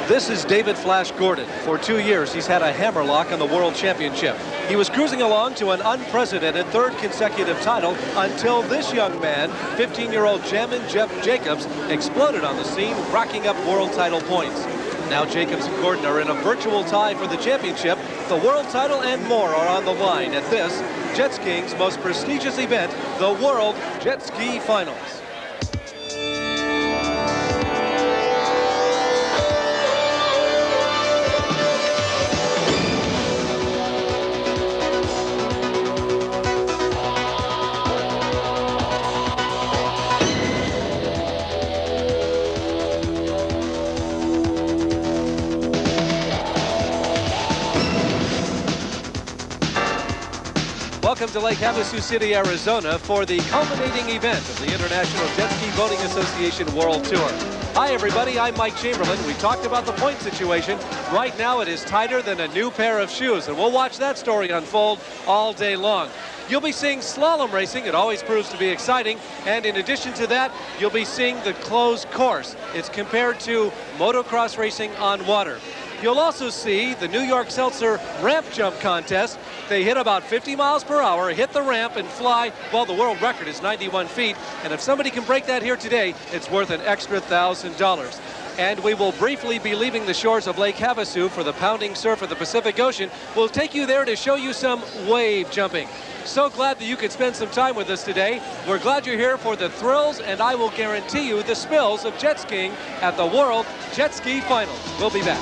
This is David Flash Gordon. For 2 years, he's had a hammerlock on the World Championship. He was cruising along to an unprecedented third consecutive title until this young man, 15-year-old Jammin Jeff Jacobs, exploded on the scene, racking up world title points. Now Jacobs and Gordon are in a virtual tie for the championship. The world title and more are on the line at this, jet skiing's most prestigious event, the World Jet Ski Finals. Welcome to Lake Havasu City, Arizona for the culminating event of the International Jet Ski Boating Association World Tour. Hi everybody, I'm Mike Chamberlain. We talked about the point situation. Right now it is tighter than a new pair of shoes, and we'll watch that story unfold all day long. You'll be seeing slalom racing. It always proves to be exciting. And in addition to that, you'll be seeing the closed course. It's compared to motocross racing on water. You'll also see the New York Seltzer ramp jump contest. They hit about 50 miles per hour, hit the ramp and fly. Well, the world record is 91 feet. And if somebody can break that here today, it's worth an extra $1,000. And we will briefly be leaving the shores of Lake Havasu for the pounding surf of the Pacific Ocean. We'll take you there to show you some wave jumping. So glad that you could spend some time with us today. We're glad you're here for the thrills, and I will guarantee you the spills of jet skiing at the World Jet Ski Finals. We'll be back.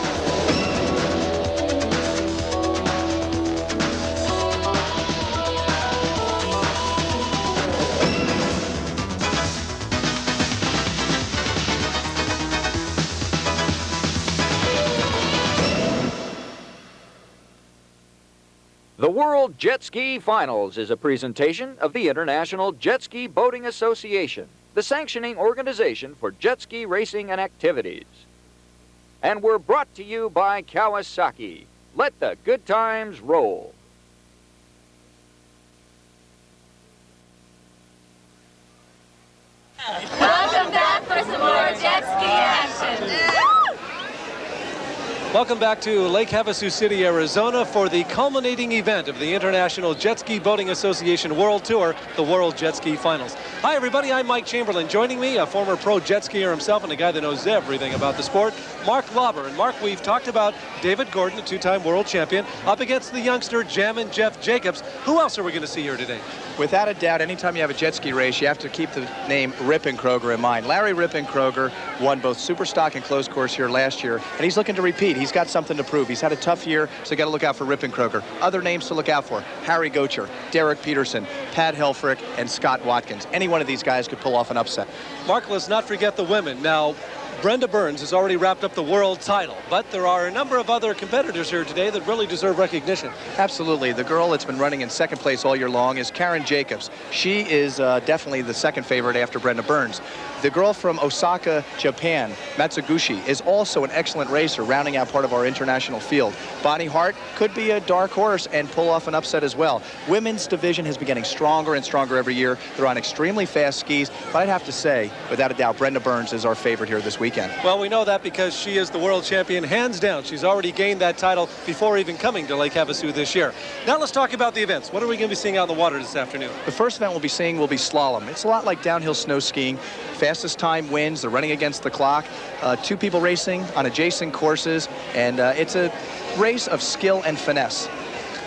The World Jet Ski Finals is a presentation of the International Jet Ski Boating Association, the sanctioning organization for jet ski racing and activities. And we're brought to you by Kawasaki. Let the good times roll. Welcome back for some more jet ski action. Welcome back to Lake Havasu City, Arizona for the culminating event of the International Jet Ski Boating Association World Tour, the World Jet Ski Finals. Hi everybody, I'm Mike Chamberlain. Joining me, a former pro jet skier himself and a guy that knows everything about the sport, Mark Lauber. And Mark, we've talked about David Gordon, a two-time world champion, up against the youngster Jammin Jeff Jacobs. Who else are we going to see here today? Without a doubt, anytime you have a jet ski race, you have to keep the name Rippenkroger in mind. Larry Rippenkroger won both Superstock and closed course here last year, and he's looking to repeat. He's got something to prove. He's had a tough year, so you got to look out for Rippenkroger. Other names to look out for: Harry Gocher, Derek Peterson, Pat Helfrich, and Scott Watkins. Any one of these guys could pull off an upset. Mark, let's not forget the women. Now, Brenda Burns has already wrapped up the world title, but there are a number of other competitors here today that really deserve recognition. Absolutely. The girl that's been running in second place all year long is Karen Jacobs. She is definitely the second favorite after Brenda Burns. The girl from Osaka, Japan, Matsuguchi, is also an excellent racer, rounding out part of our international field. Bonnie Hart could be a dark horse and pull off an upset as well. Women's division has been getting stronger and stronger every year. They're on extremely fast skis, but I'd have to say, without a doubt, Brenda Burns is our favorite here this weekend. Well, we know that because she is the world champion, hands down. She's already gained that title before even coming to Lake Havasu this year. Now let's talk about the events. What are we going to be seeing out in the water this afternoon? The first event we'll be seeing will be slalom. It's a lot like downhill snow skiing. Fastest time wins. They're running against the clock. Two people racing on adjacent courses, and it's a race of skill and finesse.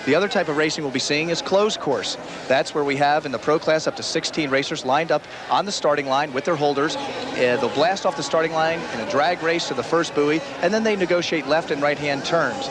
The other type of racing we'll be seeing is closed course. That's where we have in the pro class up to 16 racers lined up on the starting line with their holders. They'll blast off the starting line in a drag race to the first buoy, and then they negotiate left and right-hand turns.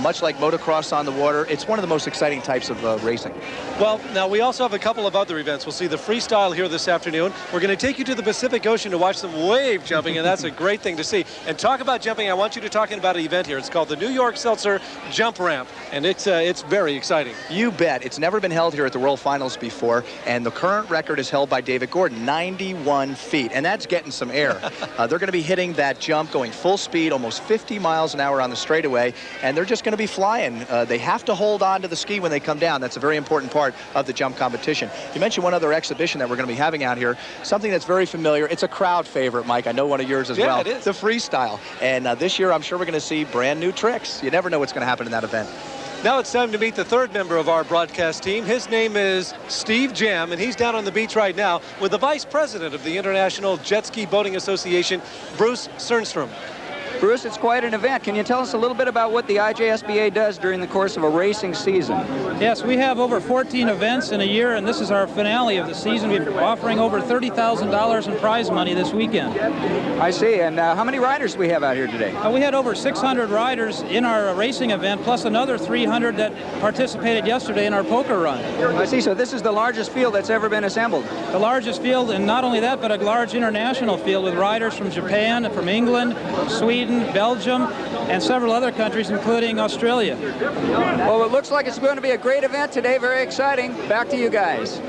Much like motocross on the water, it's one of the most exciting types of racing. Well, now we also have a couple of other events. We'll see the freestyle here this afternoon. We're going to take you to the Pacific Ocean to watch some wave jumping, and that's a great thing to see. And talk about jumping, I want you to talk about an event here. It's called the New York Seltzer Jump Ramp, and it's very exciting. You bet. It's never been held here at the World Finals before, and the current record is held by David Gordon, 91 feet, and that's getting some air. They're going to be hitting that jump going full speed, almost 50 miles an hour on the straightaway, and they're just going to be flying. They have to hold on to the ski when they come down. That's a very important part of the jump competition. You mentioned one other exhibition that we're going to be having out here, something that's very familiar. It's a crowd favorite, Mike. I know one of yours as well. It is. The freestyle. And this year, I'm sure we're going to see brand new tricks. You never know what's going to happen in that event. Now it's time to meet the third member of our broadcast team. His name is Steve Jam, and he's down on the beach right now with the Vice President of the International Jet Ski Boating Association, Bruce Cernstrom. Bruce, it's quite an event. Can you tell us a little bit about what the IJSBA does during the course of a racing season? Yes, we have over 14 events in a year, and this is our finale of the season. We're offering over $30,000 in prize money this weekend. I see. And how many riders do we have out here today? We had over 600 riders in our racing event, plus another 300 that participated yesterday in our poker run. I see. So this is the largest field that's ever been assembled. The largest field, and not only that, but a large international field with riders from Japan, from England, Sweden, Belgium, and several other countries, including Australia. Well, it looks like it's going to be a great event today. Very exciting. Back to you guys.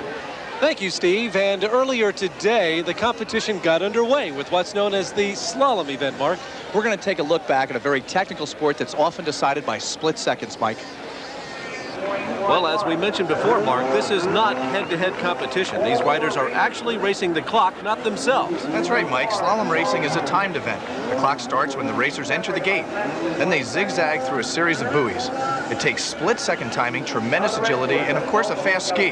Thank you, Steve. And earlier today, the competition got underway with what's known as the slalom event, Mark. We're going to take a look back at a very technical sport that's often decided by split seconds, Mike. Well, as we mentioned before, Mark, this is not head-to-head competition. These riders are actually racing the clock, not themselves. That's right, Mike. Slalom racing is a timed event. The clock starts when the racers enter the gate. Then they zigzag through a series of buoys. It takes split-second timing, tremendous agility, and of course a fast ski.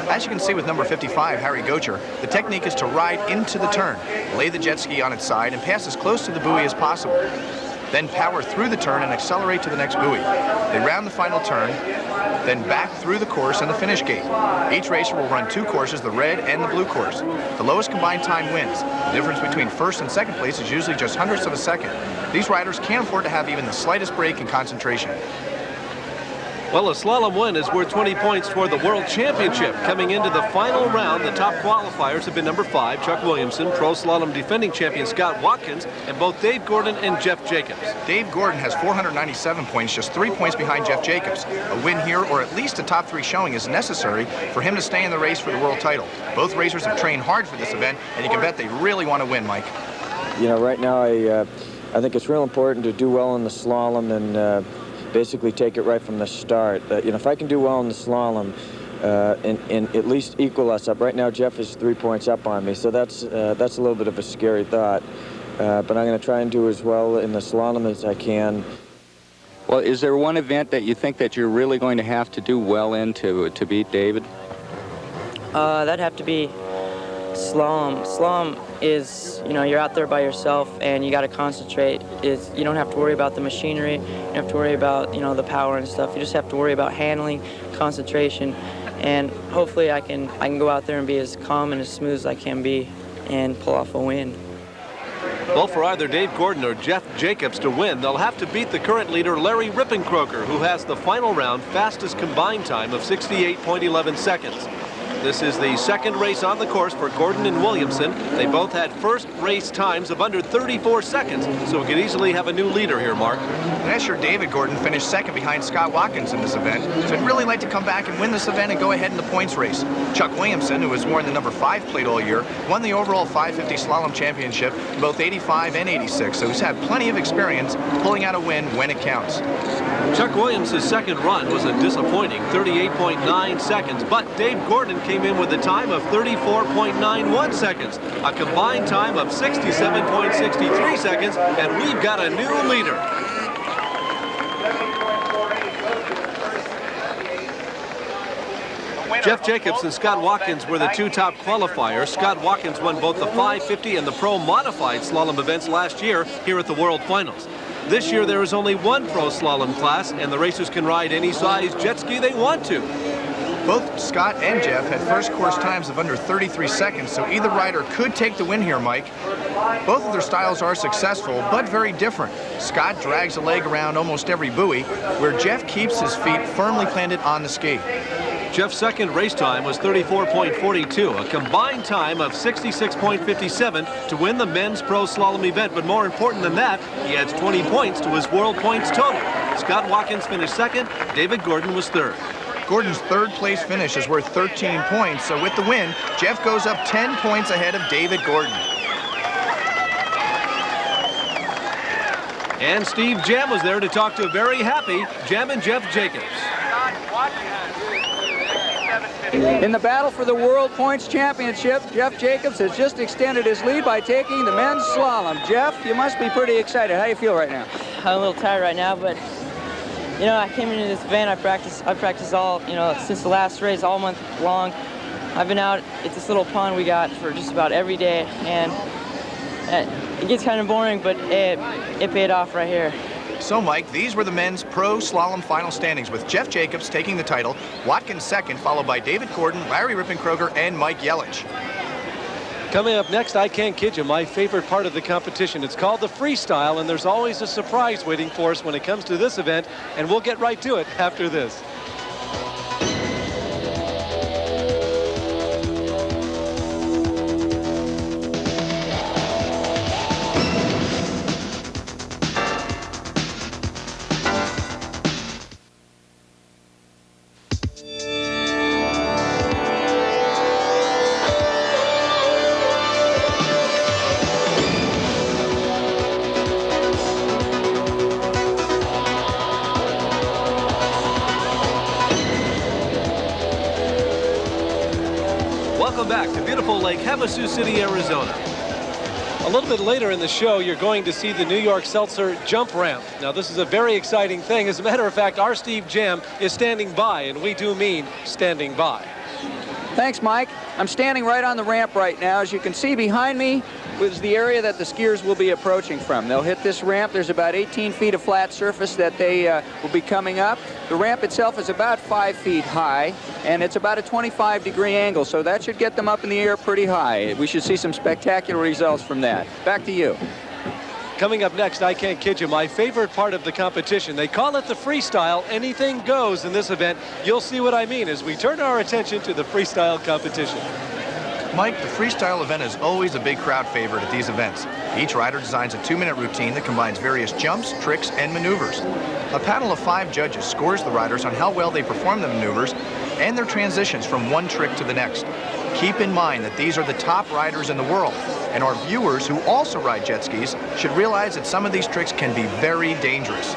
As you can see with number 55, Harry Gocher, the technique is to ride into the turn, lay the jet ski on its side, and pass as close to the buoy as possible. Then power through the turn and accelerate to the next buoy. They round the final turn, then back through the course and the finish gate. Each racer will run two courses, the red and the blue course. The lowest combined time wins. The difference between first and second place is usually just hundredths of a second. These riders can't afford to have even the slightest break in concentration. Well, a slalom win is worth 20 points toward the World Championship. Coming into the final round, the top qualifiers have been number 5, Chuck Williamson, pro slalom defending champion Scott Watkins, and both Dave Gordon and Jeff Jacobs. Dave Gordon has 497 points, just 3 points behind Jeff Jacobs. A win here, or at least a top 3 showing, is necessary for him to stay in the race for the world title. Both racers have trained hard for this event, and you can bet they really want to win, Mike. You know, right now I think it's real important to do well in the slalom and basically take it right from the start. You know, if I can do well in the slalom and at least equal us up. Right now, Jeff is 3 points up on me, so that's a little bit of a scary thought. But I'm going to try and do as well in the slalom as I can. Well, is there one event that you think that you're really going to have to do well in to beat David? That'd have to be slalom. Slalom is, you know, you're out there by yourself and you got to concentrate. You don't have to worry about the machinery. You don't have to worry about, you know, the power and stuff. You just have to worry about handling, concentration, and hopefully I can go out there and be as calm and as smooth as I can be and pull off a win. Well, for either Dave Gordon or Jeff Jacobs to win, they'll have to beat the current leader, Larry Rippenkroger, who has the final round fastest combined time of 68.11 seconds. This is the second race on the course for Gordon and Williamson. They both had first race times of under 34 seconds, so we could easily have a new leader here, Mark. Last year, David Gordon finished second behind Scott Watkins in this event, so I'd really like to come back and win this event and go ahead in the points race. Chuck Williamson, who has worn the number 5 plate all year, won the overall 550 slalom championship in both 85 and 86, so he's had plenty of experience pulling out a win when it counts. Chuck Williams' second run was a disappointing 38.9 seconds, but Dave Gordon came in with a time of 34.91 seconds, a combined time of 67.63 seconds, and we've got a new leader. Jeff Jacobs and Scott Watkins were the two top qualifiers. Scott Watkins won both the 550 and the pro modified slalom events last year here at the World Finals. This year there is only one pro slalom class, and the racers can ride any size jet ski they want to. Both Scott and Jeff had first course times of under 33 seconds, so either rider could take the win here, Mike. Both of their styles are successful, but very different. Scott drags a leg around almost every buoy, where Jeff keeps his feet firmly planted on the ski. Jeff's second race time was 34.42, a combined time of 66.57 to win the men's pro slalom event. But more important than that, he adds 20 points to his world points total. Scott Watkins finished second, David Gordon was third. Gordon's third place finish is worth 13 points, so with the win, Jeff goes up 10 points ahead of David Gordon. And Steve Jam was there to talk to a very happy Jammin' Jeff Jacobs. In the battle for the World Points Championship, Jeff Jacobs has just extended his lead by taking the men's slalom. Jeff, you must be pretty excited. How do you feel right now? I'm a little tired right now, but you know, I came into this event. I practiced all, you know, since the last race, all month long. I've been out at this little pond we got for just about every day, and it gets kind of boring, but it paid off right here. So, Mike, these were the men's pro slalom final standings, with Jeff Jacobs taking the title, Watkins second, followed by David Gordon, Larry Rippenkroger, and Mike Yelich. Coming up next, I can't kid you, my favorite part of the competition. It's called the freestyle, and there's always a surprise waiting for us when it comes to this event, and we'll get right to it after this. Welcome back to beautiful Lake Havasu City, Arizona. A little bit later in the show, you're going to see the New York Seltzer jump ramp. Now, this is a very exciting thing. As a matter of fact, our Steve Jam is standing by, and we do mean standing by. Thanks, Mike. I'm standing right on the ramp right now. As you can see behind me is the area that the skiers will be approaching from. They'll hit this ramp. There's about 18 feet of flat surface that they will be coming up. The ramp itself is about 5 feet high, and it's about a 25-degree angle, so that should get them up in the air pretty high. We should see some spectacular results from that. Back to you. Coming up next, I can't kid you, my favorite part of the competition. They call it the freestyle. Anything goes in this event. You'll see what I mean as we turn our attention to the freestyle competition. Mike, the freestyle event is always a big crowd favorite at these events. Each rider designs a 2-minute routine that combines various jumps, tricks, and maneuvers. A panel of 5 judges scores the riders on how well they perform the maneuvers and their transitions from one trick to the next. Keep in mind that these are the top riders in the world, and our viewers who also ride jet skis should realize that some of these tricks can be very dangerous.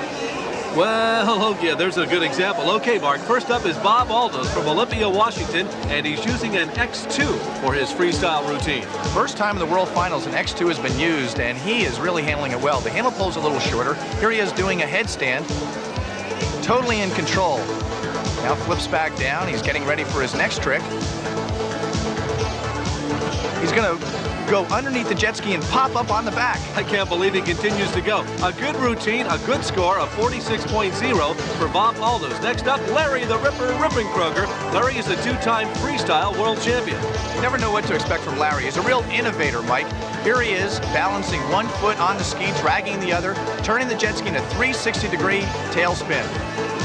Well, oh yeah, there's a good example. Okay, Mark, first up is Bob Aldos from Olympia, Washington, and he's using an X2 for his freestyle routine. First time in the World Finals, an X2 has been used, and he is really handling it well. The handle pull's a little shorter. Here he is doing a headstand, totally in control. Now flips back down. He's getting ready for his next trick. He's going to go underneath the jet ski and pop up on the back. I can't believe he continues to go. A good routine, a good score of 46.0 for Bob Aldos. Next up, Larry the Ripper Rippenkroger. Larry is a 2-time freestyle world champion. You never know what to expect from Larry. He's a real innovator, Mike. Here he is, balancing one foot on the ski, dragging the other, turning the jet ski in a 360-degree tailspin.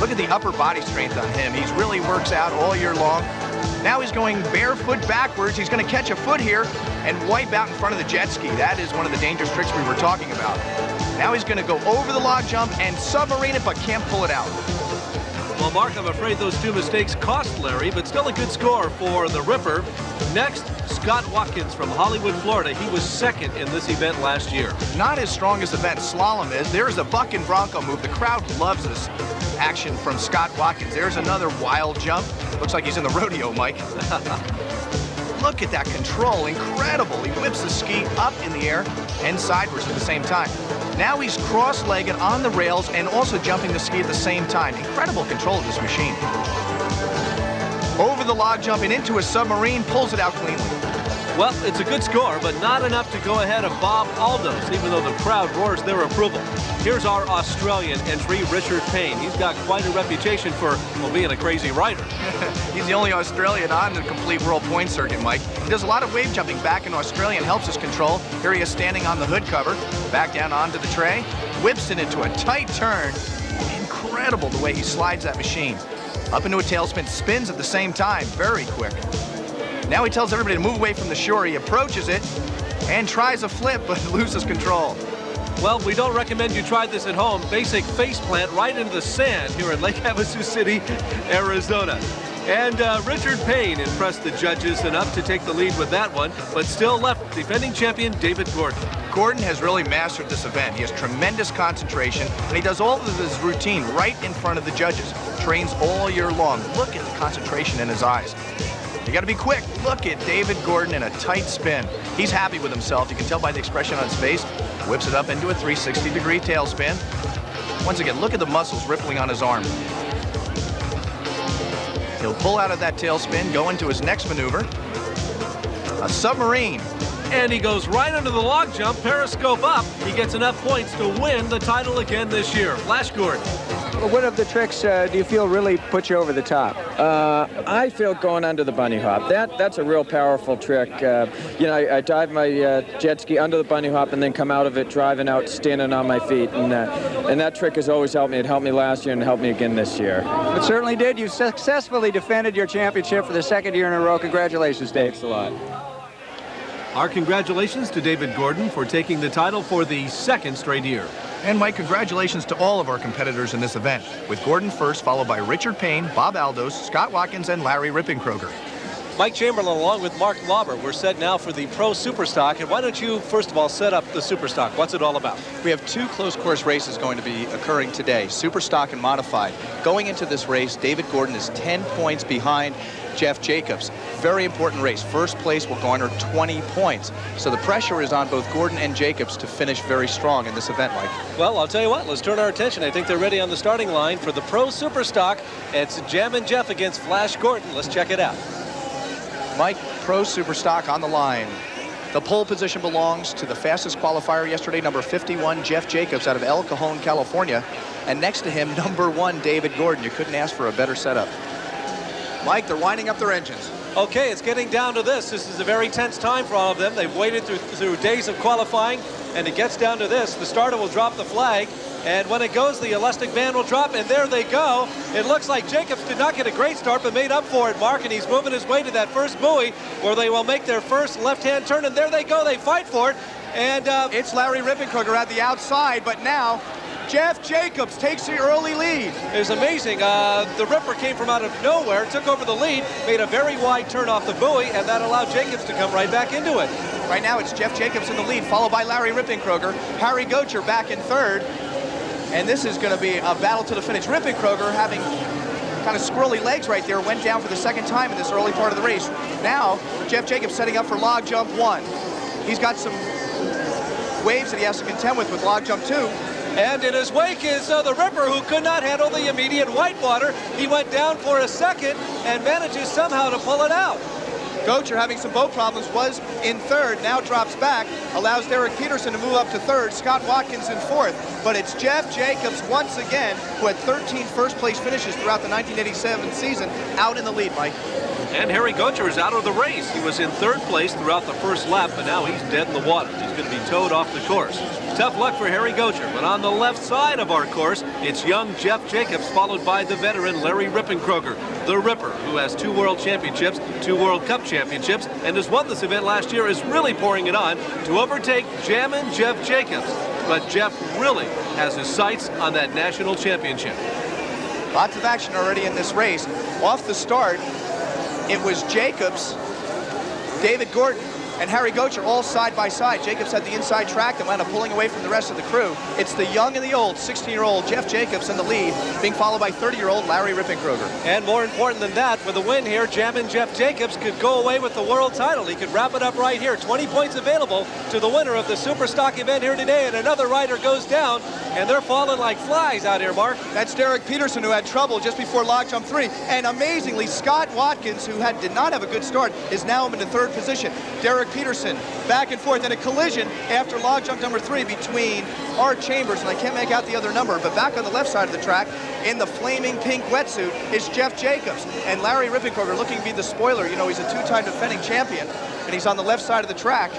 Look at the upper body strength on him. He really works out all year long. Now he's going barefoot backwards. He's going to catch a foot here and wipe out in front of the jet ski. That is one of the dangerous tricks we were talking about. Now he's going to go over the log jump and submarine it, but can't pull it out. Well, Mark, I'm afraid those 2 mistakes cost Larry, but still a good score for the Ripper. Next, Scott Watkins from Hollywood, Florida. He was second in this event last year. Not his strongest event, slalom is. There's a buck and bronco move. The crowd loves this action from Scott Watkins. There's another wild jump. Looks like he's in the rodeo, Mike. Look at that control, incredible. He whips the ski up in the air and sideways at the same time. Now he's cross-legged on the rails and also jumping the ski at the same time. Incredible control of this machine. Over the log jump and into a submarine, pulls it out cleanly. Well, it's a good score, but not enough to go ahead of Bob Aldos, even though the crowd roars their approval. Here's our Australian entry, Richard Payne. He's got quite a reputation for, well, being a crazy rider. He's the only Australian on the complete world point circuit, Mike. He does a lot of wave jumping back in Australia and helps his control. Here he is standing on the hood cover, back down onto the tray, whips it into a tight turn. Incredible the way he slides that machine. Up into a tailspin, spins at the same time, very quick. Now he tells everybody to move away from the shore. He approaches it and tries a flip, but loses control. Well, we don't recommend you try this at home. Basic face plant right into the sand here in Lake Havasu City, Arizona. And Richard Payne impressed the judges enough to take the lead with that one, but still left defending champion David Gordon. Gordon has really mastered this event. He has tremendous concentration, and he does all of his routine right in front of the judges. Trains all year long. Look at the concentration in his eyes. You got to be quick. Look at David Gordon in a tight spin. He's happy with himself. You can tell by the expression on his face. Whips it up into a 360-degree tailspin. Once again, look at the muscles rippling on his arm. He'll pull out of that tailspin, go into his next maneuver. A submarine. And he goes right under the log jump, periscope up. He gets enough points to win the title again this year. Flash Gordon. What of the tricks do you feel really put you over the top? I feel going under the bunny hop. That's a real powerful trick. You know, I dive my jet ski under the bunny hop and then come out of it driving out, standing on my feet. And that trick has always helped me. It helped me last year and helped me again this year. It certainly did. You successfully defended your championship for the second year in a row. Congratulations, Dave. Thanks a lot. Our congratulations to David Gordon for taking the title for the second straight year. And Mike, congratulations to all of our competitors in this event, with Gordon first, followed by Richard Payne, Bob Aldos, Scott Watkins, and Larry Rippenkroger. Mike Chamberlain along with Mark Lauber. We're set now for the Pro Superstock. And why don't you, first of all, set up the Superstock? What's it all about? We have two closed course races going to be occurring today, Superstock and Modified. Going into this race, David Gordon is 10 points behind Jeff Jacobs. Very important race. First place will garner 20 points. So the pressure is on both Gordon and Jacobs to finish very strong in this event, Mike. Well, I'll tell you what, let's turn our attention. I think they're ready on the starting line for the Pro Superstock. It's Jammin' Jeff against Flash Gordon. Let's check it out. Mike, Pro Superstock on the line. The pole position belongs to the fastest qualifier yesterday, number 51, Jeff Jacobs out of El Cajon, California. And next to him, number 1, David Gordon. You couldn't ask for a better setup. Mike, they're winding up their engines. Okay, it's getting down to this. This is a very tense time for all of them. They've waited through days of qualifying, and it gets down to this. The starter will drop the flag, and when it goes, the elastic band will drop, and there they go. It looks like Jacobs did not get a great start, but made up for it, Mark, and he's moving his way to that first buoy, where they will make their first left-hand turn, and there they go. They fight for it, and it's Larry Rippenkroger at the outside, but now Jeff Jacobs takes the early lead. It was amazing. The Ripper came from out of nowhere, took over the lead, made a very wide turn off the buoy, and that allowed Jacobs to come right back into it. Right now it's Jeff Jacobs in the lead, followed by Larry Rippenkroger. Harry Gocher back in third. And this is going to be a battle to the finish. Rippenkroger, having kind of squirrely legs right there, went down for the second time in this early part of the race. Now, Jeff Jacobs setting up for log jump 1. He's got some waves that he has to contend with log jump 2. And in his wake is the Ripper, who could not handle the immediate whitewater. He went down for a second and manages somehow to pull it out. Gocher, having some boat problems, was in third, now drops back, allows Derek Peterson to move up to third, Scott Watkins in fourth. But it's Jeff Jacobs once again, who had 13 first-place finishes throughout the 1987 season, out in the lead, Mike. And Harry Gocher is out of the race. He was in third place throughout the first lap, but now he's dead in the water. He's going to be towed off the course. Tough luck for Harry Gocher, but on the left side of our course, it's young Jeff Jacobs, followed by the veteran Larry Rippenkroger, the Ripper, who has 2 World Championships, 2 World Cup Championships, and has won this event last year, is really pouring it on to overtake Jammin' Jeff Jacobs. But Jeff really has his sights on that national championship. Lots of action already in this race. Off the start, it was Jacobs, David Gordon, and Harry Gocher all side by side. Jacobs had the inside track and wound up pulling away from the rest of the crew. It's the young and the old, 16-year-old Jeff Jacobs in the lead, being followed by 30-year-old Larry Rippenkroger. And more important than that, for the win here, Jammin' Jeff Jacobs could go away with the world title. He could wrap it up right here. 20 points available to the winner of the Superstock event here today, and another rider goes down, and they're falling like flies out here, Mark. That's Derek Peterson, who had trouble just before log jump 3. And amazingly, Scott Watkins, who did not have a good start, is now in the third position. Derek Peterson back and forth in a collision after log jump number 3 between Art Chambers, and I can't make out the other number, but back on the left side of the track in the flaming pink wetsuit is Jeff Jacobs. And Larry Rippenkroger, looking to be the spoiler. You know, he's a 2-time defending champion, and he's on the left side of the track.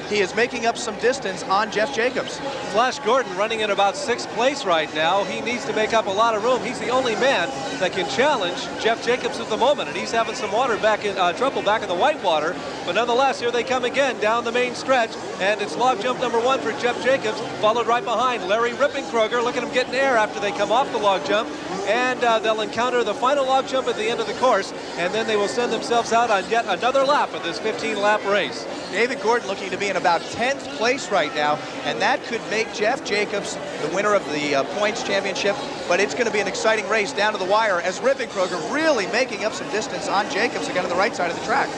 He is making up some distance on Jeff Jacobs. Flash Gordon running in about 6th place right now. He needs to make up a lot of room. He's the only man that can challenge Jeff Jacobs at the moment, and he's having some water back in trouble back in the whitewater. But nonetheless, here they come again down the main stretch, and it's log jump number 1 for Jeff Jacobs, followed right behind Larry Rippenkroger. Look at him getting air after they come off the log jump. and they'll encounter the final log jump at the end of the course, and then they will send themselves out on yet another lap of this 15-lap race. David Gordon looking to be in about 10th place right now, and that could make Jeff Jacobs the winner of the points championship, but it's going to be an exciting race down to the wire as Rippenkroger really making up some distance on Jacobs again on the right side of the track.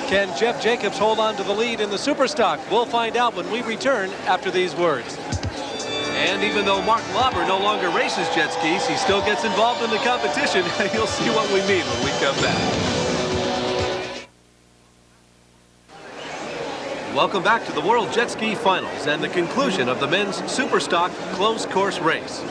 Can Jeff Jacobs hold on to the lead in the Superstock? We'll find out when we return after these words. And even though Mark Lauber no longer races jet skis, he still gets involved in the competition. You'll see what we mean when we come back. Welcome back to the World Jet Ski Finals and the conclusion of the men's Superstock closed course race.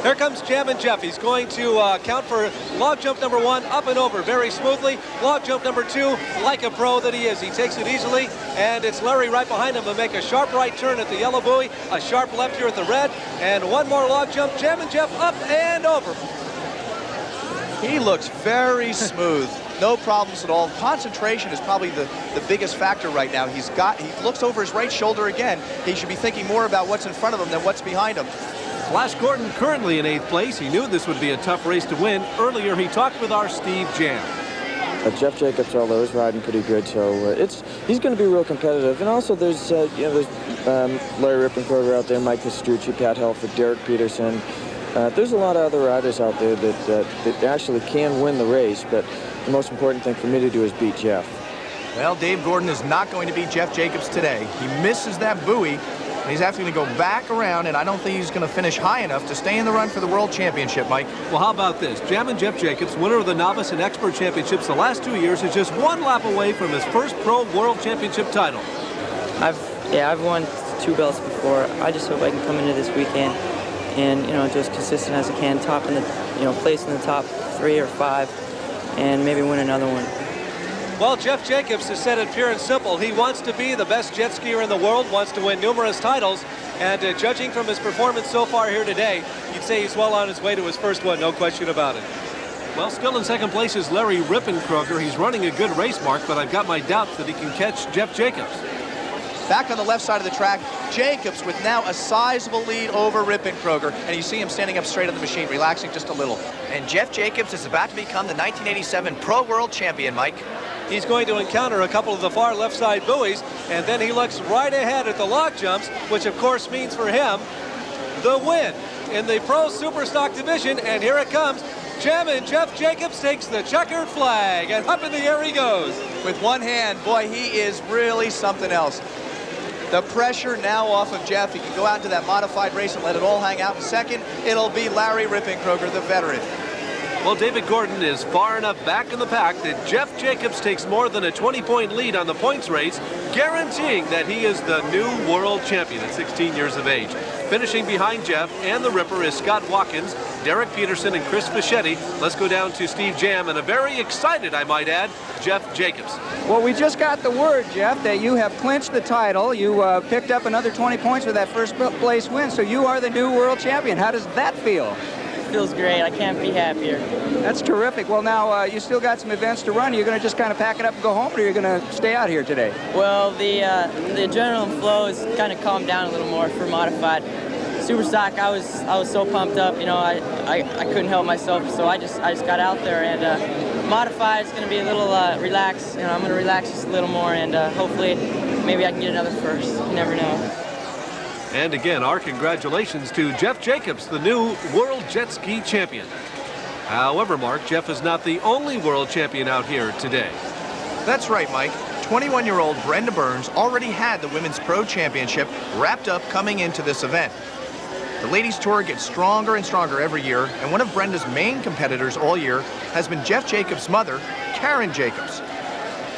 Here comes Jammin' Jeff. He's going to count for log jump number 1 up and over very smoothly. Log jump number 2, like a pro that he is. He takes it easily, and it's Larry right behind him to make a sharp right turn at the yellow buoy, a sharp left here at the red, and one more log jump. Jammin' Jeff up and over. He looks very smooth. No problems at all. Concentration is probably the biggest factor right now. He looks over his right shoulder again. He should be thinking more about what's in front of him than what's behind him. Flash Gordon currently in 8th place. He knew this would be a tough race to win. Earlier he talked with our Steve Jam. Jeff Jacobs, although is riding pretty good, so he's going to be real competitive. And also there's Larry Rippenkroger out there, Mike Pastrucci, Pat Helford, Derek Peterson. There's a lot of other riders out there that actually can win the race, but the most important thing for me to do is beat Jeff. Well, Dave Gordon is not going to beat Jeff Jacobs today. He misses that buoy, and he's actually going to go back around, and I don't think he's going to finish high enough to stay in the run for the World Championship, Mike. Well, how about this? Jammin' Jeff Jacobs, winner of the Novice and Expert Championships the last 2 years, is just 1 lap away from his first Pro World Championship title. I've won 2 belts before. I just hope I can come into this weekend and, do as consistent as I can, place in the top 3 or 5, and maybe win another one. Well, Jeff Jacobs has said it pure and simple. He wants to be the best jet skier in the world, wants to win numerous titles, and judging from his performance so far here today, you'd say he's well on his way to his first one, no question about it. Well, still in second place is Larry Rippenkroger. He's running a good race, Mark, but I've got my doubts that he can catch Jeff Jacobs. Back on the left side of the track, Jacobs with now a sizable lead over Rippenkroger, and you see him standing up straight on the machine, relaxing just a little. And Jeff Jacobs is about to become the 1987 Pro World Champion, Mike. He's going to encounter a couple of the far left side buoys, and then he looks right ahead at the log jumps, which of course means for him the win in the Pro Superstock division, and here it comes. Jammin' Jeff Jacobs takes the checkered flag, and up in the air he goes. With one hand, boy, he is really something else. The pressure now off of Jeff. He can go out into that modified race and let it all hang out. In second, it'll be Larry Rippenkroger, the veteran. Well, David Gordon is far enough back in the pack that Jeff Jacobs takes more than a 20-point lead on the points race, guaranteeing that he is the new world champion at 16 years of age. Finishing behind Jeff and the Ripper is Scott Watkins, Derek Peterson, and Chris Fischetti. Let's go down to Steve Jam and a very excited, I might add, Jeff Jacobs. Well, we just got the word, Jeff, that you have clinched the title. You picked up another 20 points with that first place win, so you are the new world champion. How does that feel? Feels great. I can't be happier. That's terrific. Well, now you still got some events to run. You're going to just kind of pack it up and go home, or you're going to stay out here today? Well, the adrenaline flow has kind of calmed down a little more for modified. Superstock, I was so pumped up. I couldn't help myself, so I just got out there, and modified is going to be a little relaxed. I'm going to relax just a little more, and hopefully maybe I can get another first. You never know. And again, our congratulations to Jeff Jacobs, the new World Jet Ski Champion. However, Mark, Jeff is not the only world champion out here today. That's right, Mike. 21-year-old Brenda Burns already had the Women's Pro Championship wrapped up coming into this event. The Ladies Tour gets stronger and stronger every year, and one of Brenda's main competitors all year has been Jeff Jacobs' mother, Karen Jacobs.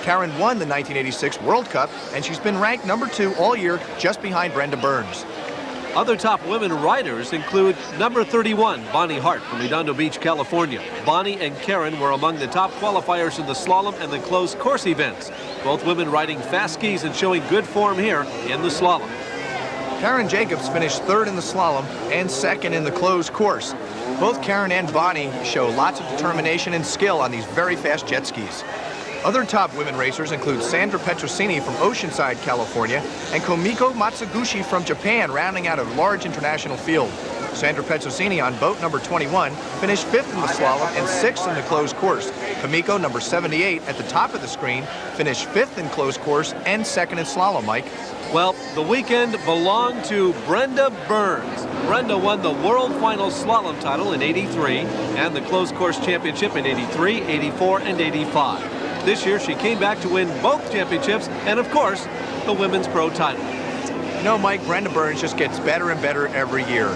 Karen won the 1986 World Cup, and she's been ranked number 2 all year, just behind Brenda Burns. Other top women riders include number 31, Bonnie Hart from Redondo Beach, California. Bonnie and Karen were among the top qualifiers in the slalom and the closed course events. Both women riding fast skis and showing good form here in the slalom. Karen Jacobs finished 3rd in the slalom and 2nd in the closed course. Both Karen and Bonnie show lots of determination and skill on these very fast jet skis. Other top women racers include Sandra Petrosini from Oceanside, California, and Komiko Matsuguchi from Japan, rounding out a large international field. Sandra Petrosini on boat number 21 finished 5th in the slalom and 6th in the closed course. Kamiko, number 78, at the top of the screen, finished 5th in closed course and 2nd in slalom, Mike. Well, the weekend belonged to Brenda Burns. Brenda won the World Finals Slalom title in '83 and the Closed Course Championship in '83, '84, and '85. This year, she came back to win both championships and, of course, the Women's Pro title. You know, Mike, Brenda Burns just gets better and better every year.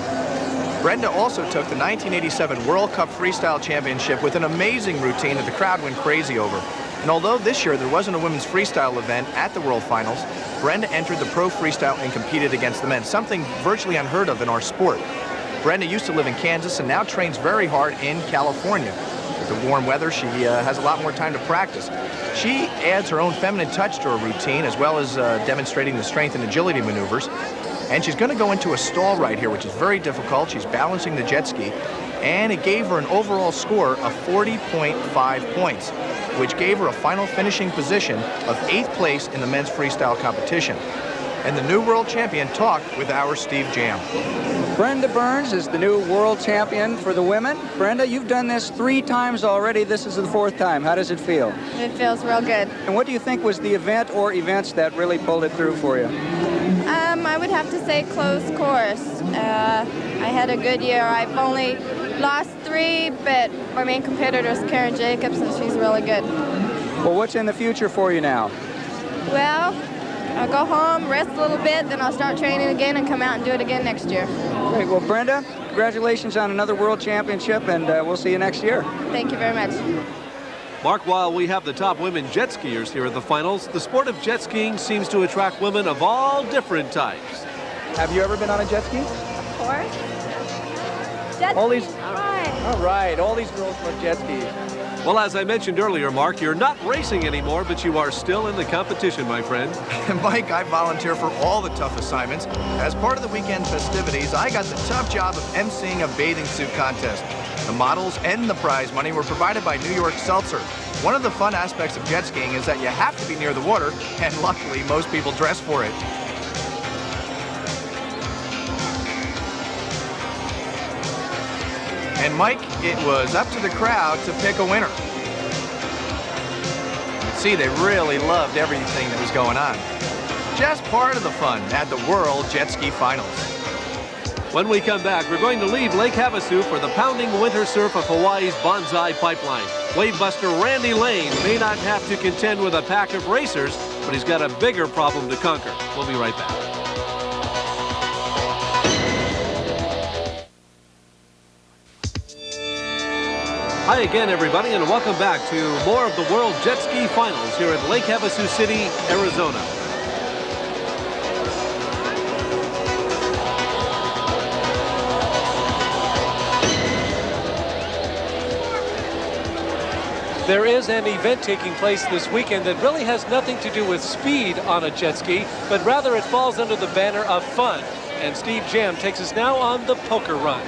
Brenda also took the 1987 World Cup Freestyle Championship with an amazing routine that the crowd went crazy over. And although this year there wasn't a women's freestyle event at the World Finals, Brenda entered the pro freestyle and competed against the men, something virtually unheard of in our sport. Brenda used to live in Kansas and now trains very hard in California. With the warm weather, she has a lot more time to practice. She adds her own feminine touch to her routine, as well as demonstrating the strength and agility maneuvers. And she's going to go into a stall right here, which is very difficult. She's balancing the jet ski, and it gave her an overall score of 40.5 points, which gave her a final finishing position of 8th place in the men's freestyle competition. And the new world champion talked with our Steve Jam. Brenda Burns is the new world champion for the women. Brenda, you've done this 3 times already. This is the 4th time. How does it feel? It feels real good. And what do you think was the event or events that really pulled it through for you? I would have to say closed course. I had a good year. I've only lost 3, but our main competitor is Karen Jacobs, and she's really good. Well, what's in the future for you now? Well, I'll go home, rest a little bit, then I'll start training again and come out and do it again next year. Great. Well, Brenda, congratulations on another world championship, and we'll see you next year. Thank you very much. Mark, while we have the top women jet skiers here at the finals, the sport of jet skiing seems to attract women of all different types. Have you ever been on a jet ski? Of course. Jet All these- ski. All right. All right, all these girls love jet skis. Well, as I mentioned earlier, Mark, you're not racing anymore, but you are still in the competition, my friend. And Mike, I volunteer for all the tough assignments. As part of the weekend festivities, I got the tough job of emceeing a bathing suit contest. The models and the prize money were provided by New York Seltzer. One of the fun aspects of jet skiing is that you have to be near the water, and luckily most people dress for it. And Mike, it was up to the crowd to pick a winner. See, they really loved everything that was going on. Just part of the fun at the World Jet Ski Finals. When we come back, we're going to leave Lake Havasu for the pounding winter surf of Hawaii's Banzai Pipeline. Wavebuster Randy Lane may not have to contend with a pack of racers, but he's got a bigger problem to conquer. We'll be right back. Hi again, everybody, and welcome back to more of the World Jet Ski Finals here at Lake Havasu City, Arizona. There is an event taking place this weekend that really has nothing to do with speed on a jet ski, but rather it falls under the banner of fun. And Steve Jam takes us now on the poker run.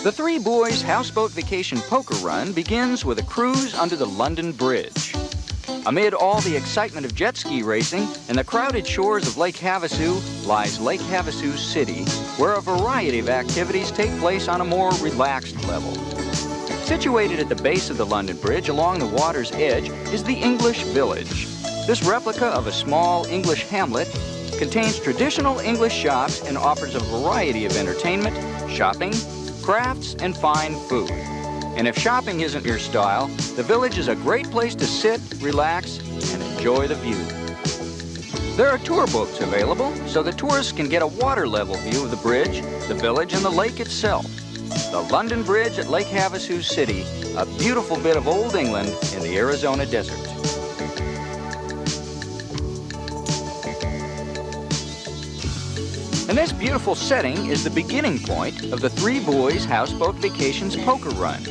The Three Boys Houseboat Vacation Poker Run begins with a cruise under the London Bridge. Amid all the excitement of jet ski racing and the crowded shores of Lake Havasu lies Lake Havasu City, where a variety of activities take place on a more relaxed level. Situated at the base of the London Bridge along the water's edge is the English Village. This replica of a small English hamlet contains traditional English shops and offers a variety of entertainment, shopping, crafts, and fine food. And if shopping isn't your style, the village is a great place to sit, relax, and enjoy the view. There are tour boats available, so the tourists can get a water level view of the bridge, the village, and the lake itself. The London Bridge at Lake Havasu City, a beautiful bit of old England in the Arizona desert. And this beautiful setting is the beginning point of the Three Boys Houseboat Vacations Poker Run.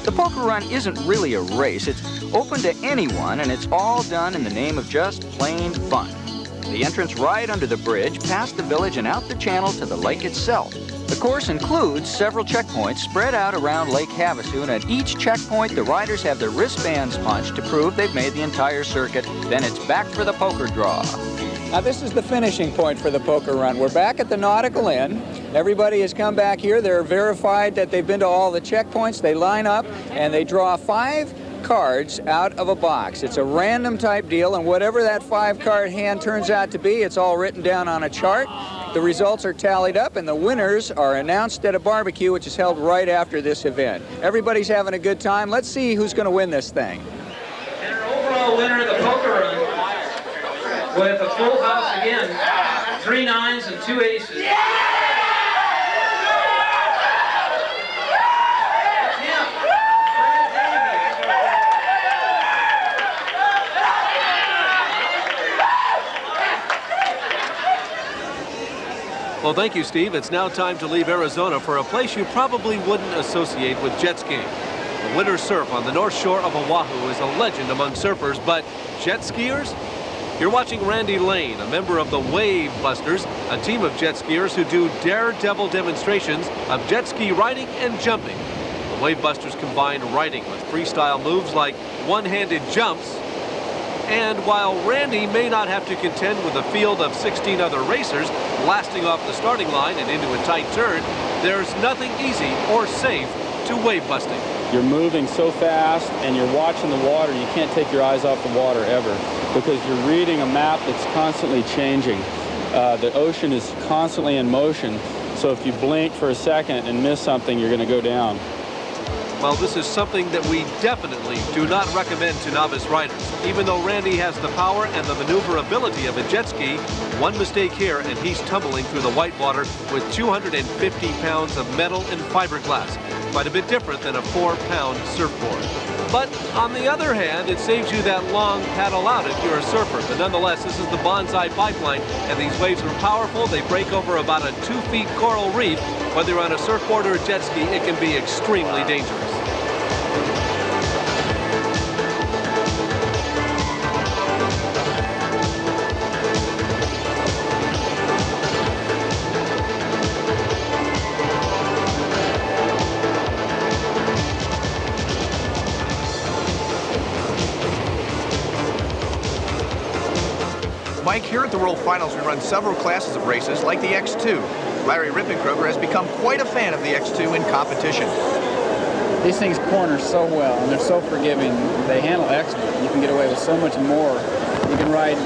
The poker run isn't really a race. It's open to anyone, and it's all done in the name of just plain fun. The entrance right under the bridge, past the village and out the channel to the lake itself. The course includes several checkpoints spread out around Lake Havasu, and at each checkpoint, the riders have their wristbands punched to prove they've made the entire circuit. Then it's back for the poker draw. Now, this is the finishing point for the poker run. We're back at the Nautical Inn. Everybody has come back here. They're verified that they've been to all the checkpoints. They line up and they draw 5 cards out of a box. It's a random type deal, and whatever that 5-card hand turns out to be, it's all written down on a chart. The results are tallied up, and the winners are announced at a barbecue, which is held right after this event. Everybody's having a good time. Let's see who's going to win this thing. And our overall winner of the poker run with a full house again, 3 9s and 2 aces. Well, thank you, Steve. It's now time to leave Arizona for a place you probably wouldn't associate with jet skiing. The Winter Surf on the North Shore of Oahu is a legend among surfers, but jet skiers? You're watching Randy Lane, a member of the Wave Busters, a team of jet skiers who do daredevil demonstrations of jet ski riding and jumping. The Wave Busters combine riding with freestyle moves like one-handed jumps. And while Randy may not have to contend with a field of 16 other racers blasting off the starting line and into a tight turn, there's nothing easy or safe to wave busting. You're moving so fast and you're watching the water. You can't take your eyes off the water ever because you're reading a map that's constantly changing. The ocean is constantly in motion, so if you blink for a second and miss something, you're going to go down. Well, this is something that we definitely do not recommend to novice riders. Even though Randy has the power and the maneuverability of a jet ski, one mistake here and he's tumbling through the whitewater with 250 pounds of metal and fiberglass. Quite a bit different than a 4-pound surfboard. But on the other hand, it saves you that long paddle out if you're a surfer. But nonetheless, this is the Bonsai Pipeline, and these waves are powerful. They break over about a 2-foot coral reef. Whether you're on a surfboard or a jet ski, it can be extremely dangerous. Mike, here at the World Finals, we run several classes of races like the X2. Larry Rippenkroger has become quite a fan of the X2 in competition. These things corner so well, and they're so forgiving. They handle excellent. You can get away with so much more. You can ride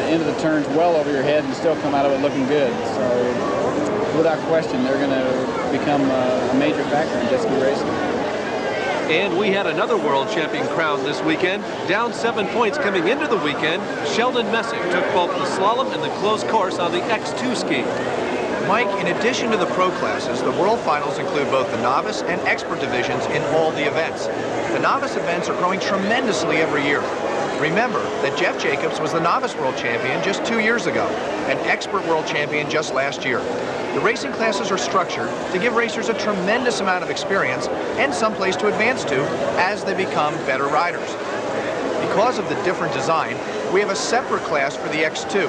into the turns well over your head and still come out of it looking good. So, without question, they're going to become a major factor in jet ski racing. And we had another world champion crowned this weekend. Down 7 points coming into the weekend, Sheldon Messick took both the slalom and the closed course on the X2 ski. Mike, in addition to the pro classes, the World Finals include both the novice and expert divisions in all the events. The novice events are growing tremendously every year. Remember that Jeff Jacobs was the novice world champion just 2 years ago, and expert world champion just last year. The racing classes are structured to give racers a tremendous amount of experience and some place to advance to as they become better riders. Because of the different design, we have a separate class for the X2.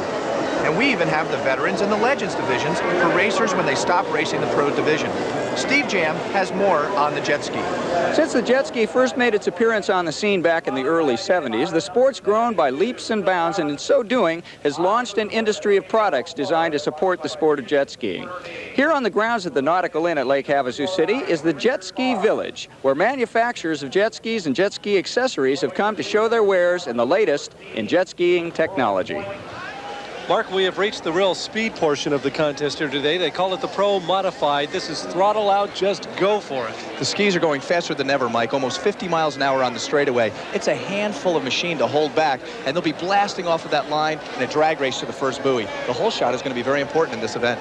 And we even have the veterans and the legends divisions for racers when they stop racing the pro division. Steve Jam has more on the jet ski. Since the jet ski first made its appearance on the scene back in the early 70s, the sport's grown by leaps and bounds, and in so doing has launched an industry of products designed to support the sport of jet skiing. Here on the grounds of the Nautical Inn at Lake Havasu City is the Jet Ski Village, where manufacturers of jet skis and jet ski accessories have come to show their wares and the latest in jet skiing technology. Mark, we have reached the real speed portion of the contest here today. They call it the Pro Modified. This is throttle out, just go for it. The skis are going faster than ever, Mike, almost 50 miles an hour on the straightaway. It's a handful of machine to hold back, and they'll be blasting off of that line in a drag race to the first buoy. The whole shot is going to be very important in this event.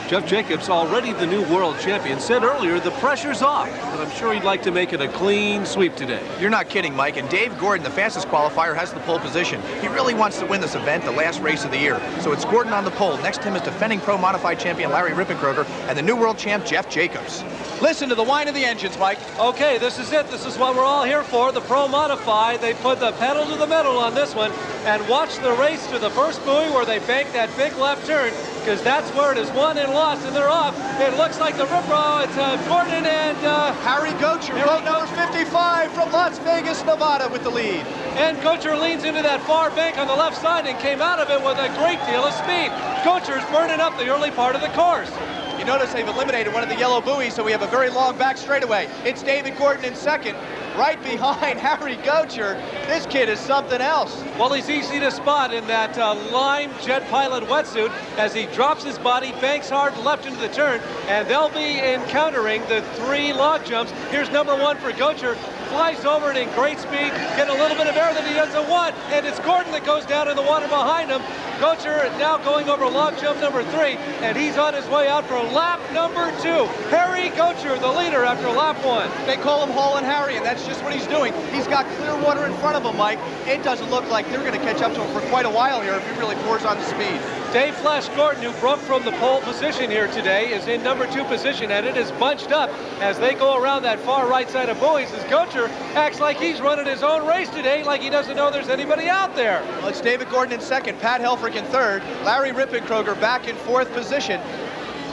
Jeff Jacobs, already the new world champion, said earlier the pressure's off, but I'm sure he'd like to make it a clean sweep today. You're not kidding, Mike, and Dave Gordon, the fastest qualifier, has the pole position. He really wants to win this event, the last race of the year. So it's Gordon on the pole. Next to him is defending Pro Modified champion Larry Rippenkroger and the new world champ Jeff Jacobs. Listen to the whine of the engines, Mike. Okay, this is it. This is what we're all here for, the Pro Modify. They put the pedal to the metal on this one, and watch the race to the first buoy where they bank that big left turn, because that's where it is won and lost, and they're off. It looks like the Ripro, it's Gordon and Harry Gocher, boat number 55 from Las Vegas, Nevada with the lead. And Gocher leans into that far bank on the left side and came out of it with a great deal of speed. Gocher's burning up the early part of the course. You notice they've eliminated one of the yellow buoys, so we have a very long back straightaway. It's David Gordon in second, right behind Harry Gocher. This kid is something else. Well, he's easy to spot in that lime Jet Pilot wetsuit as he drops his body, banks hard left into the turn, and they'll be encountering the 3 log jumps. Here's number 1 for Gocher. Flies over it in great speed, getting a little bit of air, then he does a 1, and it's Gordon that goes down in the water behind him. Gocher now going over log jump number 3, and he's on his way out for lap number 2. Harry Gocher, the leader after lap 1. They call him Haulin' Harry, and that's just what he's doing. He's got clear water in front of him, Mike. It doesn't look like they're going to catch up to him for quite a while here if he really pours on the speed. Dave Flash Gordon, who broke from the pole position here today, is in number 2 position, and it is bunched up as they go around that far right side of buoys as Gocher acts like he's running his own race today, like he doesn't know there's anybody out there. Well, it's David Gordon in second, Pat Helfrich in third, Larry Rippenkroger back in 4th position,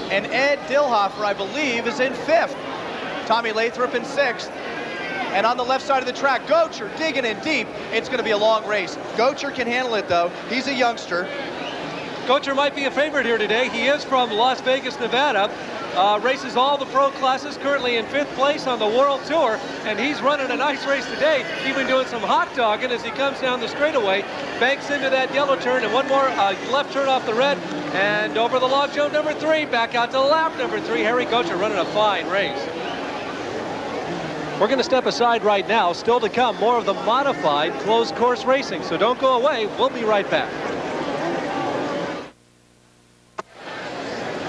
and Ed Dillhofer, I believe, is in 5th. Tommy Lathrop in 6th. And on the left side of the track, Gocher digging in deep. It's going to be a long race. Gocher can handle it, though. He's a youngster. Gocher might be a favorite here today. He is from Las Vegas, Nevada. Races all the pro classes, currently in 5th place on the World Tour, and he's running a nice race today, even doing some hot dogging as he comes down the straightaway, banks into that yellow turn, and one more left turn off the red, and over the log jump number 3, back out to lap number 3. Harry Gocher running a fine race. We're going to step aside right now. Still to come, more of the modified closed course racing, so don't go away. We'll be right back.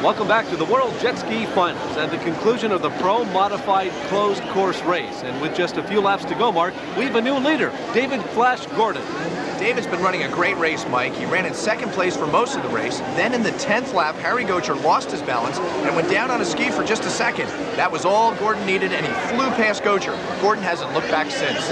Welcome back to the World Jet Ski Finals and the conclusion of the Pro Modified Closed Course race. And with just a few laps to go, Mark, we have a new leader, David Flash Gordon. David's been running a great race, Mike. He ran in 2nd place for most of the race. Then in the 10th lap, Harry Gocher lost his balance and went down on a ski for just a second. That was all Gordon needed, and he flew past Gocher. Gordon hasn't looked back since.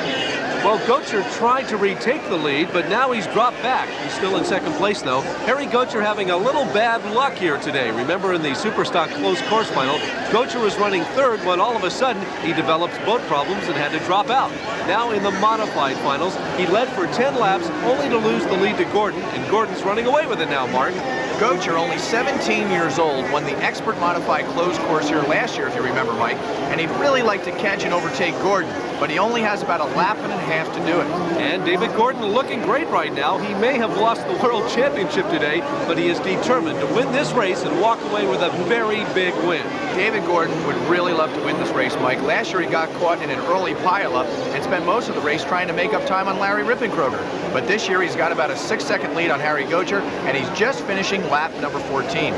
Well, Gocher tried to retake the lead, but now he's dropped back. He's still in 2nd place, though. Harry Gocher having a little bad luck here today. Remember, in the Superstock closed course final, Gocher was running 3rd when all of a sudden he develops boat problems and had to drop out. Now in the modified finals, he led for 10 laps, only to lose the lead to Gordon, and Gordon's running away with it now, Mark. Gocher, only 17 years old, won the Expert Modified Closed Course here last year, if you remember, Mike, and he'd really like to catch and overtake Gordon, but he only has about a lap and a half to do it. And David Gordon looking great right now. He may have lost the World Championship today, but he is determined to win this race and walk away with a very big win. David Gordon would really love to win this race, Mike. Last year he got caught in an early pileup and spent most of the race trying to make up time on Larry Rippenkroger. But this year he's got about a 6-second lead on Harry Gocher, and he's just finishing lap number 14.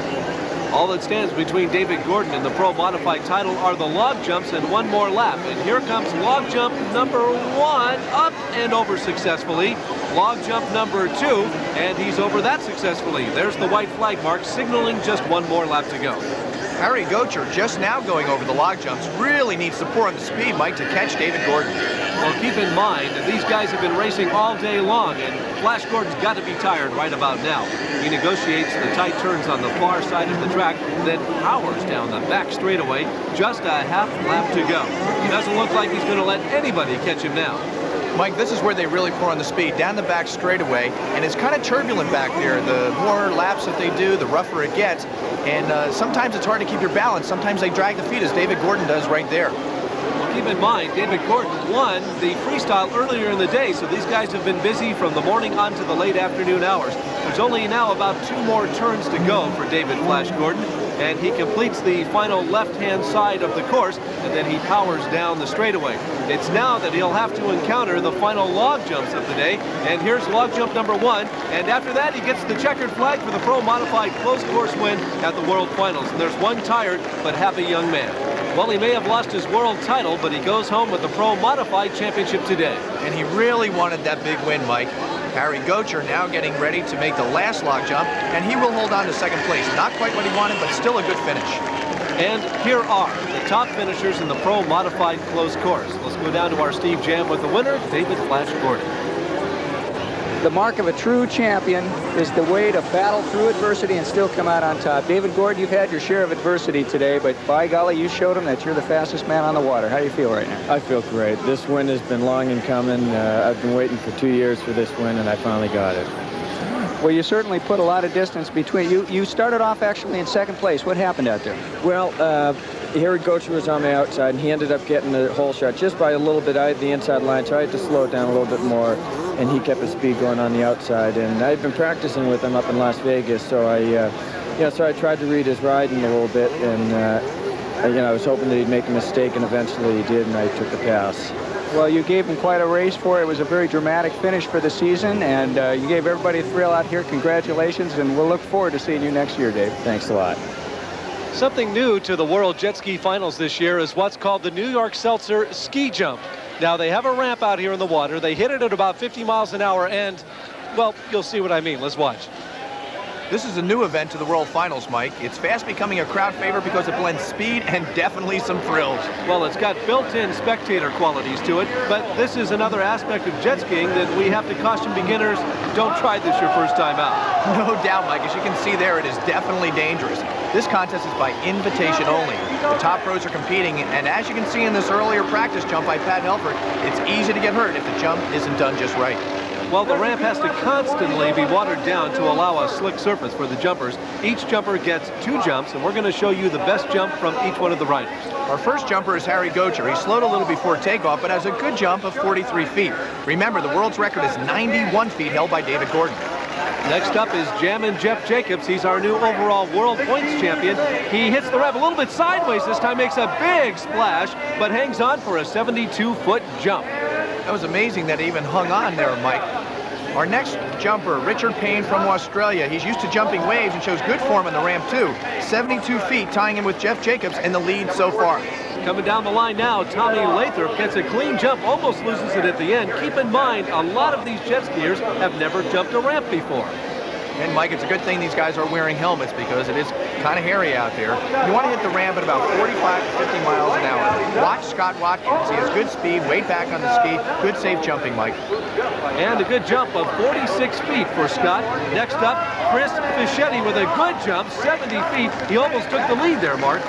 All that stands between David Gordon and the Pro Modified title are the log jumps and one more lap. And here comes log jump number 1, up and over successfully. Log jump number 2, and he's over that successfully. There's the white flag mark signaling just one more lap to go. Harry Gocher, just now going over the log jumps, really needs to pour on the speed, Mike, to catch David Gordon. Well, keep in mind that these guys have been racing all day long, and Flash Gordon's got to be tired right about now. He negotiates the tight turns on the far side of the track, then powers down the back straightaway, just a half lap to go. He doesn't look like he's going to let anybody catch him now. Mike, this is where they really pour on the speed, down the back straightaway, and it's kind of turbulent back there. The more laps that they do, the rougher it gets, and sometimes it's hard to keep your balance. Sometimes they drag the feet, as David Gordon does right there. Well, keep in mind, David Gordon won the freestyle earlier in the day, so these guys have been busy from the morning on to the late afternoon hours. There's only now about 2 more turns to go for David Flash Gordon, and he completes the final left-hand side of the course, and then he powers down the straightaway. It's now that he'll have to encounter the final log jumps of the day, and here's log jump number 1, and after that he gets the checkered flag for the Pro Modified closed course win at the World Finals. And there's one tired but happy young man. Well, he may have lost his world title, but he goes home with the Pro Modified Championship today. And he really wanted that big win, Mike. Harry Gocher now getting ready to make the last log jump, and he will hold on to 2nd place. Not quite what he wanted, but still a good finish. And here are the top finishers in the Pro Modified Closed Course. Let's go down to our Steve Jam with the winner, David Flash Gordon. The mark of a true champion is the way to battle through adversity and still come out on top. David Gordon, you've had your share of adversity today, but by golly, you showed them that you're the fastest man on the water. How do you feel right now? I feel great. This win has been long in coming. I've been waiting for 2 years for this win, and I finally got it. Well, you certainly put a lot of distance between you. You started off actually in second place. What happened out there? Well, Harry Gocher was on the outside, and he ended up getting the hole shot just by a little bit. I had the inside line, so I had to slow it down a little bit more, and he kept his speed going on the outside. And I've been practicing with him up in Las Vegas, so I tried to read his riding a little bit, and I was hoping that he'd make a mistake, and eventually he did, and I took the pass. Well, you gave him quite a race for it. It was a very dramatic finish for the season, and you gave everybody a thrill out here. Congratulations, and we'll look forward to seeing you next year, Dave. Thanks a lot. Something new to the World Jet Ski Finals this year is what's called the New York Seltzer Ski Jump. Now, they have a ramp out here in the water. They hit it at about 50 miles an hour, and, well, you'll see what I mean. Let's watch. This is a new event to the World Finals, Mike. It's fast becoming a crowd favorite because it blends speed and definitely some thrills. Well, it's got built-in spectator qualities to it, but this is another aspect of jet skiing that we have to caution beginners. Don't try this your first time out. No doubt, Mike. As you can see there, it is definitely dangerous. This contest is by invitation only. The top pros are competing, and as you can see in this earlier practice jump by Pat Helfrich, it's easy to get hurt if the jump isn't done just right. Well, the ramp has to constantly be watered down to allow a slick surface for the jumpers. Each jumper gets 2 jumps, and we're going to show you the best jump from each one of the riders. Our first jumper is Harry Gocher. He slowed a little before takeoff, but has a good jump of 43 feet. Remember, the world's record is 91 feet, held by David Gordon. Next up is Jammin' Jeff Jacobs. He's our new overall world points champion. He hits the ramp a little bit sideways this time, makes a big splash, but hangs on for a 72-foot jump. That was amazing that he even hung on there, Mike. Our next jumper, Richard Payne from Australia. He's used to jumping waves and shows good form on the ramp, too. 72 feet, tying him with Jeff Jacobs in the lead so far. Coming down the line now, Tommy Lathrop gets a clean jump, almost loses it at the end. Keep in mind, a lot of these jet skiers have never jumped a ramp before. And Mike, it's a good thing these guys are wearing helmets because it is kind of hairy out there. You want to hit the ramp at about 45 to 50 miles an hour. Watch Scott Watkins. He has good speed, weight back on the ski. Good safe jumping, Mike. And a good jump of 46 feet for Scott. Next up, Chris Fischetti with a good jump, 70 feet. He almost took the lead there, Mark.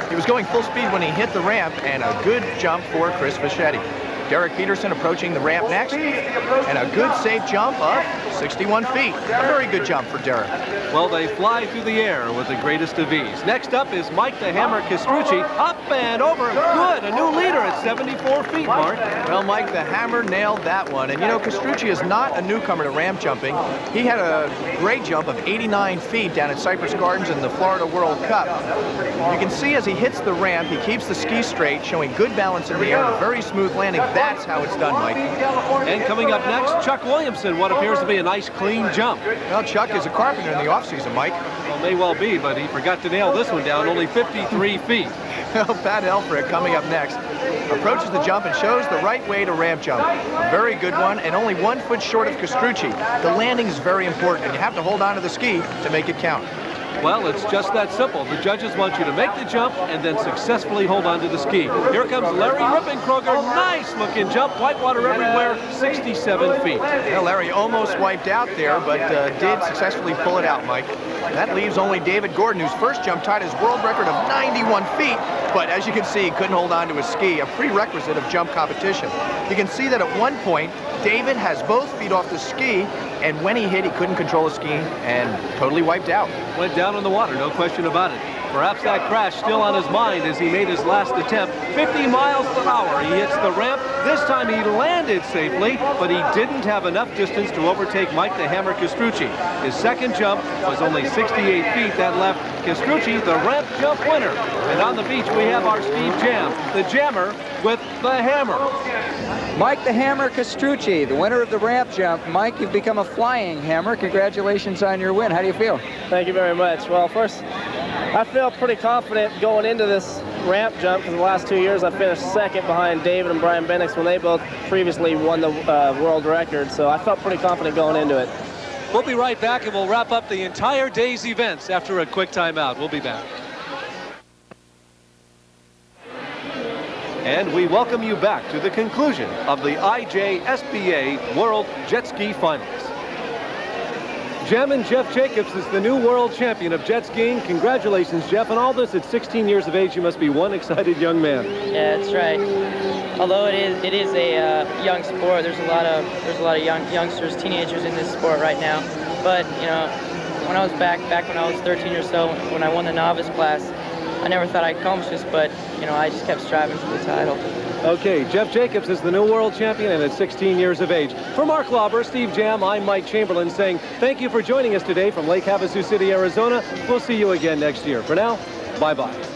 He was going full speed when he hit the ramp, and a good jump for Chris Fischetti. Derek Peterson approaching the ramp next, and a good safe jump up 61 feet. A very good jump for Derek. Well, they fly through the air with the greatest of ease. Next up is Mike the Hammer Castrucci, up and over. Good, a new leader at 74 feet, Mark. Well, Mike the Hammer nailed that one. And you know, Castrucci is not a newcomer to ramp jumping. He had a great jump of 89 feet down at Cypress Gardens in the Florida World Cup. You can see as he hits the ramp, he keeps the ski straight, showing good balance in the air and a very smooth landing. That's how it's done, Mike. And coming up next, Chuck Williamson, what appears to be a nice clean jump. Well, Chuck is a carpenter in the offseason, Mike. Well, may well be, but he forgot to nail this one down, only 53 feet. Well, Pat Helfrich coming up next approaches the jump and shows the right way to ramp jump. A very good one, and only 1 foot short of Castrucci. The landing is very important, and you have to hold on to the ski to make it count. Well, it's just that simple. The judges want you to make the jump and then successfully hold on to the ski. Here comes Larry Rippenkroger. Nice looking jump. Whitewater everywhere, 67 feet. Well, Larry almost wiped out there, but did successfully pull it out, Mike. That leaves only David Gordon, whose first jump tied his world record of 91 feet. But as you can see, he couldn't hold on to his ski, a prerequisite of jump competition. You can see that at one point, David has both feet off the ski, and when he hit, he couldn't control his ski and totally wiped out. Went down in the water, no question about it. Perhaps that crash still on his mind as he made his last attempt. 50 miles per hour, he hits the ramp. This time he landed safely, but he didn't have enough distance to overtake Mike the Hammer Castrucci. His second jump was only 68 feet. That left Castrucci the ramp jump winner. And on the beach we have our Steve Jam, the jammer with the hammer. Mike the Hammer Castrucci, the winner of the ramp jump. Mike, you've become a flying hammer. Congratulations on your win. How do you feel? Thank you very much. Well, first, I feel pretty confident going into this ramp jump because the last 2 years I finished second behind David and Brian Bendix when they both previously won the world record. So I felt pretty confident going into it. We'll be right back and we'll wrap up the entire day's events after a quick timeout. We'll be back. And we welcome you back to the conclusion of the IJSBA World Jet Ski Finals. Jem, and Jeff Jacobs is the new world champion of jet skiing. Congratulations, Jeff. And all this at 16 years of age, you must be one excited young man. Yeah, that's right. Although it is a young sport, there's a lot of youngsters, teenagers in this sport right now. But you know, when I was back when I was 13 or so, when I won the novice class, I never thought I'd accomplish this, but you know, I just kept striving for the title. Okay, Jeff Jacobs is the new world champion and at 16 years of age. For Mark Lauber, Steve Jam, I'm Mike Chamberlain saying thank you for joining us today from Lake Havasu City, Arizona. We'll see you again next year. For now, bye-bye.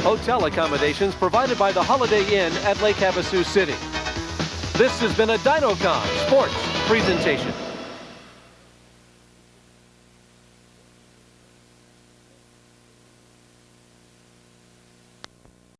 Hotel accommodations provided by the Holiday Inn at Lake Havasu City. This has been a Dynocon Sports presentation.